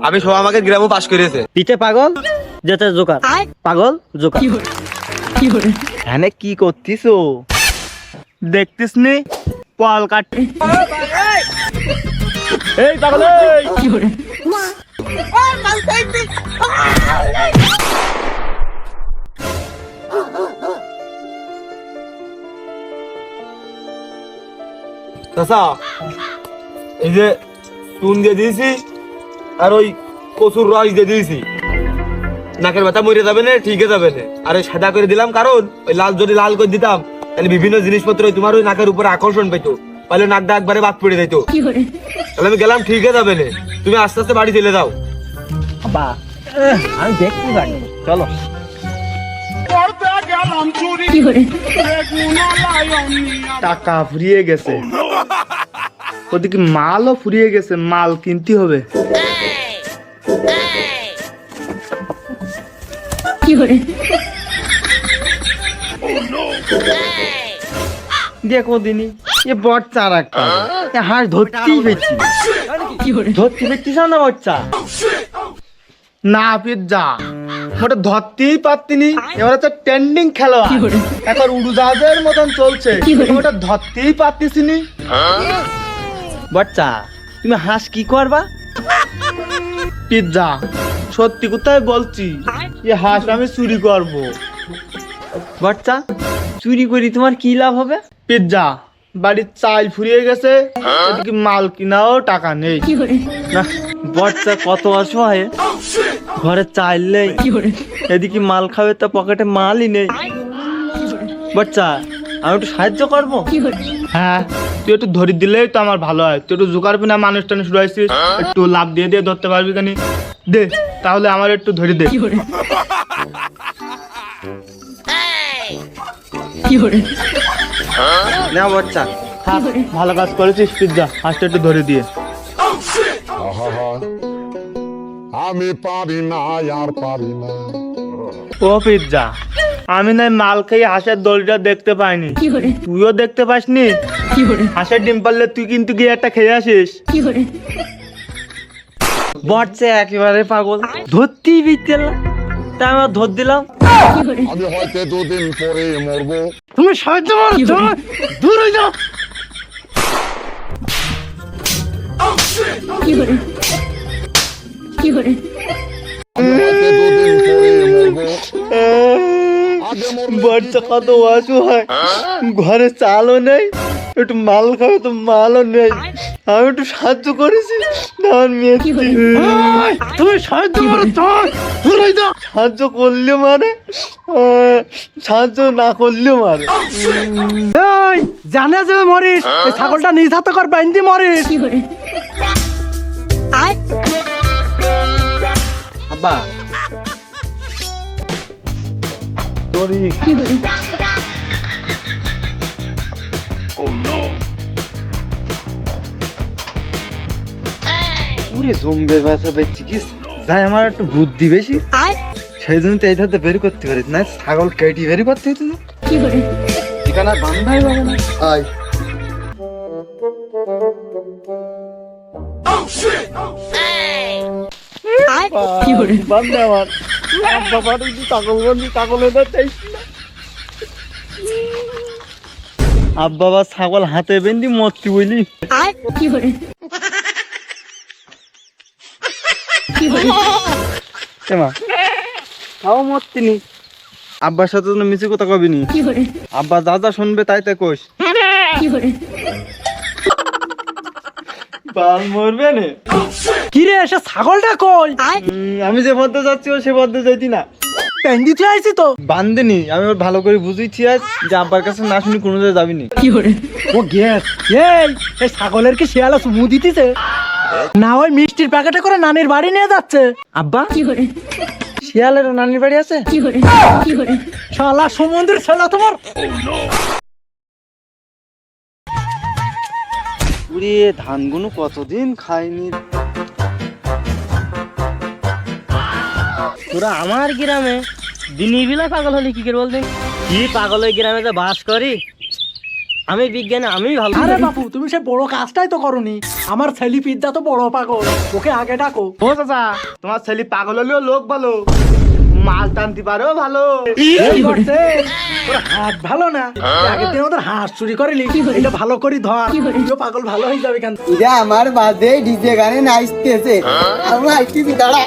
আমি সব আমাকে গ্রামও পাশ করেছে। পিঠে পাগল যেতে জোকার, পাগল জোকার। হ্যাঁ কি করতিস? দেখতিস নি পাল কাট। এই পাগল চাচা, এই যে চুন দিয়ে দিয়েছি আর ওই কচুর রস দিয়ে দিয়েছি, নাকের ব্যথা মরে যাবে না, ঠিকই যাবে না। আর ওই সাদা করে দিলাম, কারণ ওই লাল যদি লাল করে দিতাম তাহলে বিভিন্ন জিনিসপত্র তোমার ওই নাকের উপরে আকর্ষণ পেতো, তাহলে নাকটা একবারে বাদ পড়ে যেত। তাহলে আমি গেলাম, ঠিকই যাবে না, তুমি আস্তে আস্তে বাড়ি চলে যাও। বা আমি দেখতে পারি, চলো। টাকা ফুরিয়ে গেছে, ওদিকে মালও ফুরিয়ে গেছে, মাল কিনতে হবে। দেখো দিনি এ বচ্চা আর একটা হাঁস ধরতেই পেয়েছি, ধরতে পেরেছিস না বচ্চা? না পিজ্জা ওটা ধরতেই পারতিনি, এবার হচ্ছে ট্রেন্ডিং খেলোয়াড়, এখন উড়োজাহাজের মতন চলছে, ওটা ধরতেই পারতিস নি। বাচ্চা তুমি হাঁস কি করবা? পিজ্জা সত্যি কোথায় বলছি, এ হাঁস আমি চুরি করব। বাচ্চা চুরি করি তোমার কি লাভ হবে? পিজ্জা বাড়ির চাল ফুরিয়ে গেছে, এদিকে মাল কিনাও টাকা নেই। না বাচ্চা কত অসহায়, ঘরে চাল নেই, এদিকে মাল খাবে তা পকেটে মালই নেই। বাচ্চা আমি একটু সাহায্য করবো? হ্যাঁ তুই একটু ধরে দিলেই তো আমার ভালো হয়, তুই একটু জোগাড়বি না, মানুষ টানে শুরু হয়েছিস, একটু লাভ দিয়ে দিয়ে ধরতে পারবি কেন? দে তাহলে আমার একটু ধরে দে। না বাচ্চা ভালো কাজ করেছিস, পিজ্জা হাঁসটা একটু ধরে দিয়ে। আমি পারি না আর পারি না। ও পিজ্জা আমি না মাল খেয়ে হাঁসের দড়িটা দেখতে পাইনি, তুইও দেখতে পাসনি? হাঁসের ডিম পারলে তুই কিন্তু গিয়ে একটা খেয়ে আসিস। বটছে একেবারে পাগল, ধরতেই বিচ্ছে না, তাই আমি ধর দিলাম। আমি হয়তো দুদিন পরে মরবো। তুমি সাহায্য করো, দূর হয়ে যাও। হয়তো দুদিন পরে মরবো। বাচ্চা কত অসহায়, ঘরে চালও নেই, একটু মাল খাবে তো মালও নেই, আমি একটু সাহায্য করেছি। তুমি সাহায্য করো, সাহায্য করলে মানে সাহায্য না করলেও মারে। জানে যে মরিস, ছাগলটা নিজ হাতে কর বাইন্দি মরিস। আব্বা তোরি জম্বের বাসা বেচিস, যাই আমার একটু বুদ্ধি বেশি, সেই জন্য তো এই ধাতে বের করতে পারিস না, ছাগল কেটে বের করতে হতো না, ঠিকানা বান্ধাই পাবে না। আয় বান্ধে আমার বাবা ছাগল বন্দি, ছাগল আব্বা বা ছাগল হাতে বেঁধি মরতি বলি। তাও মরতিনি, আব্বার সাথে তো মিশে কথা কবি নি, আব্বা যা যা শুনবে তাই তাই কোষ। মরবে না কি রে, এসে ছাগলটা কই? আমি যে পথে যাচ্ছি ও সে পথে যাইতি না, পেন্দিতে আইছি তো বান্ধেনি, আমি ওর ভালো করে বুঝিয়েছি আজ যে আব্বার কাছে না শুনি কোনো জায়গায় যাবি নি। ও গ্যাস এই ছাগলের কি শিয়ালা চুমু দিতেছে না, ওই মিষ্টির প্যাকেটে করে নানির বাড়ি নিয়ে যাচ্ছে। আব্বা শিয়ালের নানির বাড়ি আছে? শালা সমুদ্রের ছেলে তোমার। পুরে ধানগুলো কতদিন খাইনি। তোরা আমার গ্রামে দিনই বেলা পাগল হলি কি করে বলতে? কি পাগল ওই গ্রামে যে বাস করি, আমি বিজ্ঞানে আমি ভালো আরে বাপু তুমি সে বড় কাজটাই তো করনি। আমার ছেলে পিজ্জা তো বড় পাগল, ওকে আগে ডাকো। ও চাচা, তোমার ছেলে পাগল হলেও লোক ভালো, মাল টানতে পারেও ভালো। এই করছে, ওর হাত ভালো না, আগের দিন ওদের হাত চুরি করে লি, এটা ভালো করে ধর, তুইও পাগল ভালো হয়ে যাবে কেন। এটা আমার বাদে ডিজে গানে নাচতেছে, আমরা আইতেছি দাঁড়া।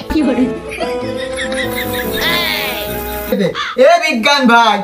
এ বিজ্ঞান ভাই,